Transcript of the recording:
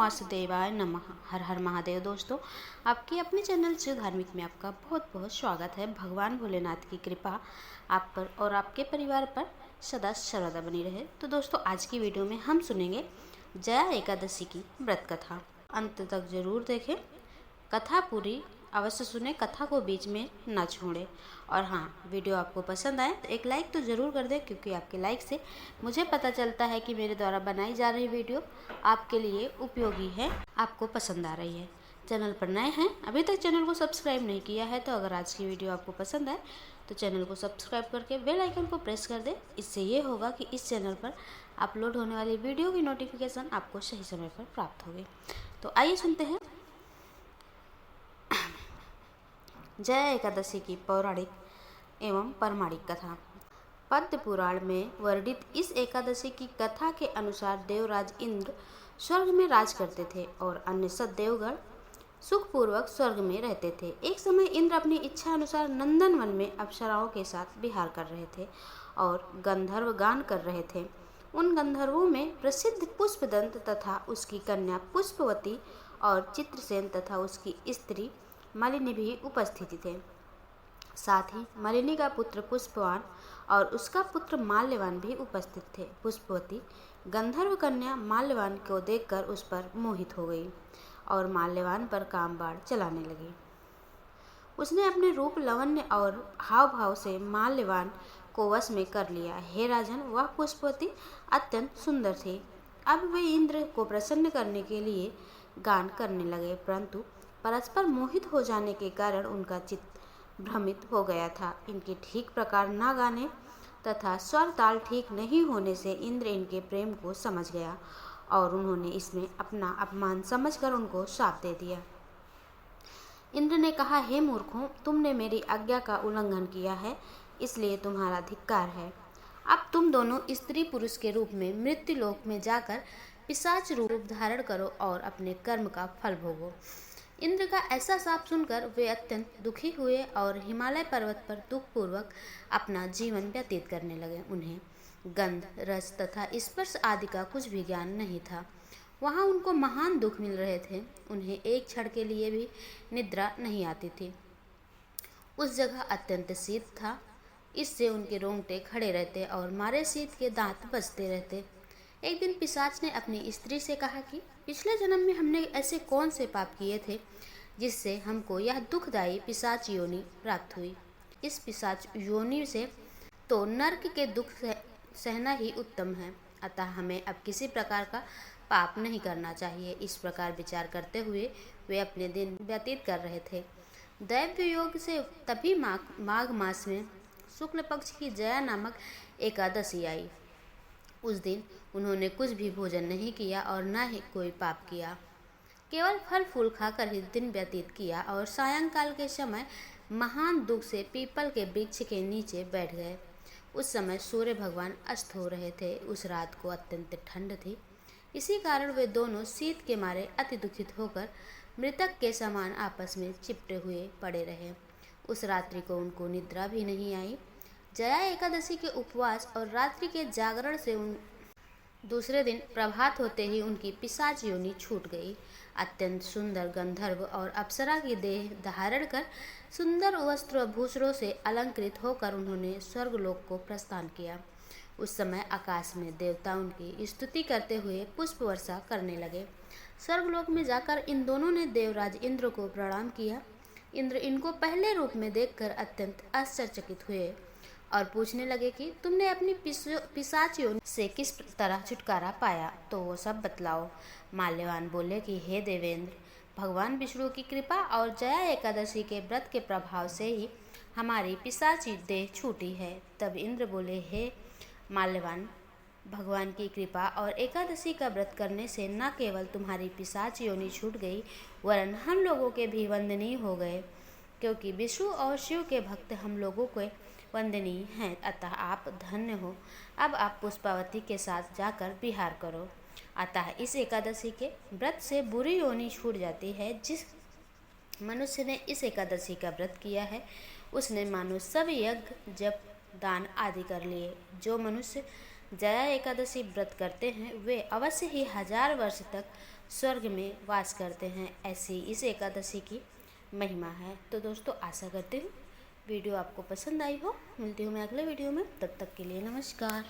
वासुदेवाय नमः। हर हर महादेव। दोस्तों, आपके अपने चैनल शिव धार्मिक में आपका बहुत बहुत स्वागत है। भगवान भोलेनाथ की कृपा आप पर और आपके परिवार पर सदा सर्वदा बनी रहे। तो दोस्तों, आज की वीडियो में हम सुनेंगे जया एकादशी की व्रत कथा। अंत तक जरूर देखें, कथा पूरी अवश्य सुने, कथा को बीच में न छोड़ें। और हाँ, वीडियो आपको पसंद आए तो एक लाइक तो ज़रूर कर दें, क्योंकि आपके लाइक से मुझे पता चलता है कि मेरे द्वारा बनाई जा रही वीडियो आपके लिए उपयोगी है, आपको पसंद आ रही है। चैनल पर नए हैं, अभी तक चैनल को सब्सक्राइब नहीं किया है, तो अगर आज की वीडियो आपको पसंद आए तो चैनल को सब्सक्राइब करके बेल आइकन को प्रेस कर दें। इससे ये होगा कि इस चैनल पर अपलोड होने वाली वीडियो की नोटिफिकेशन आपको सही समय पर प्राप्त होगी। तो आइए सुनते हैं जया एकादशी की पौराणिक एवं प्रमाणिक कथा। पद्म पुराण में वर्णित इस एकादशी की कथा के अनुसार देवराज इंद्र स्वर्ग में राज करते थे और अन्य सब देवगण सुखपूर्वक स्वर्ग में रहते थे। एक समय इंद्र अपनी इच्छा अनुसार नंदनवन में अप्सराओं के साथ विहार कर रहे थे और गंधर्व गान कर रहे थे। उन गंधर्वों में प्रसिद्ध पुष्पदंत तथा उसकी कन्या पुष्पवती और चित्रसेन तथा उसकी स्त्री मालिनी भी उपस्थित थे। साथ ही मालिनी का पुत्र पुष्पवान और उसका पुत्र माल्यवान भी उपस्थित थे। पुष्पवती गंधर्व कन्या माल्यवान को देखकर उस पर मोहित हो गई और माल्यवान पर काम बाण चलाने लगी। उसने अपने रूप, लावण्य और हाव भाव से माल्यवान को वश में कर लिया। हे राजन, वह पुष्पवती अत्यंत सुंदर थी। अब वे इंद्र को प्रसन्न करने के लिए गान करने लगे, परंतु परस्पर मोहित हो जाने के कारण उनका चित्त भ्रमित हो गया था। इनके ठीक प्रकार न गाने तथा स्वर ताल ठीक नहीं होने से इंद्र इनके प्रेम को समझ गया और उन्होंने इसमें अपना अपमान समझकर उनको शाप दे दिया। इंद्र ने कहा, हे मूर्खों, तुमने मेरी आज्ञा का उल्लंघन किया है, इसलिए तुम्हारा धिक्कार है। अब तुम दोनों स्त्री पुरुष के रूप में मृत्यु लोक में जाकर पिशाच रूप धारण करो और अपने कर्म का फल भोगो। इंद्र का ऐसा शाप सुनकर वे अत्यंत दुखी हुए और हिमालय पर्वत पर दुखपूर्वक अपना जीवन व्यतीत करने लगे। उन्हें गंध, रस तथा स्पर्श आदि का कुछ भी ज्ञान नहीं था। वहाँ उनको महान दुख मिल रहे थे। उन्हें एक क्षण के लिए भी निद्रा नहीं आती थी। उस जगह अत्यंत शीत था, इससे उनके रोंगटे खड़े रहते और मारे शीत के दांत बजते रहते। एक दिन पिशाच ने अपनी स्त्री से कहा कि पिछले जन्म में हमने ऐसे कौन से पाप किए थे जिससे हमको यह दुखदायी पिशाच योनि प्राप्त हुई। इस पिशाच योनि से तो नर्क के दुख सहना ही उत्तम है, अतः हमें अब किसी प्रकार का पाप नहीं करना चाहिए। इस प्रकार विचार करते हुए वे अपने दिन व्यतीत कर रहे थे। दैव योग से तभी माघ मास में शुक्ल पक्ष की जया नामक एकादशी आई। उस दिन उन्होंने कुछ भी भोजन नहीं किया और न ही कोई पाप किया, केवल फल फूल खाकर ही दिन व्यतीत किया और सायंकाल के समय महान दुख से पीपल के वृक्ष के नीचे बैठ गए। उस समय सूर्य भगवान अस्त हो रहे थे। उस रात को अत्यंत ठंड थी, इसी कारण वे दोनों शीत के मारे अति दुखित होकर मृतक के समान आपस में चिपटे हुए पड़े रहे। उस रात्रि को उनको निद्रा भी नहीं आई। जया एकादशी के उपवास और रात्रि के जागरण से दूसरे दिन प्रभात होते ही उनकी पिशाच योनि छूट गई। अत्यंत सुंदर गंधर्व और अप्सरा की देह धारण कर सुंदर वस्त्र भूषणों से अलंकृत होकर उन्होंने स्वर्गलोक को प्रस्थान किया। उस समय आकाश में देवता उनकी स्तुति करते हुए पुष्प वर्षा करने लगे। स्वर्गलोक में जाकर इन दोनों ने देवराज इंद्र को प्रणाम किया। इंद्र इनको पहले रूप में देखकर अत्यंत आश्चर्यचकित हुए और पूछने लगे कि तुमने अपनी पिशाच योनि से किस तरह छुटकारा पाया, तो वो सब बतलाओ। माल्यवान बोले कि हे देवेंद्र, भगवान विष्णु की कृपा और जया एकादशी के व्रत के प्रभाव से ही हमारी पिशाची देह छूटी है। तब इंद्र बोले, हे माल्यवान, भगवान की कृपा और एकादशी का व्रत करने से न केवल तुम्हारी पिशाच योनि छूट गई, वरन हम लोगों के भी वंदनीय हो गए, क्योंकि विष्णु और शिव के भक्त हम लोगों के वंदनीय हैं, अतः आप धन्य हो। अब आप पुष्पावती के साथ जाकर विहार करो। अतः इस एकादशी के व्रत से बुरी योनि छूट जाती है। जिस मनुष्य ने इस एकादशी का व्रत किया है उसने मानो सब यज्ञ, जप, दान आदि कर लिए। जो मनुष्य जया एकादशी व्रत करते हैं वे अवश्य ही 1000 वर्ष तक स्वर्ग में वास करते हैं। ऐसी इस एकादशी की महिमा है। तो दोस्तों आशा करती हूँ वीडियो आपको पसंद आई हो। मिलती हूँ मैं अगले वीडियो में, तब तक के लिए नमस्कार।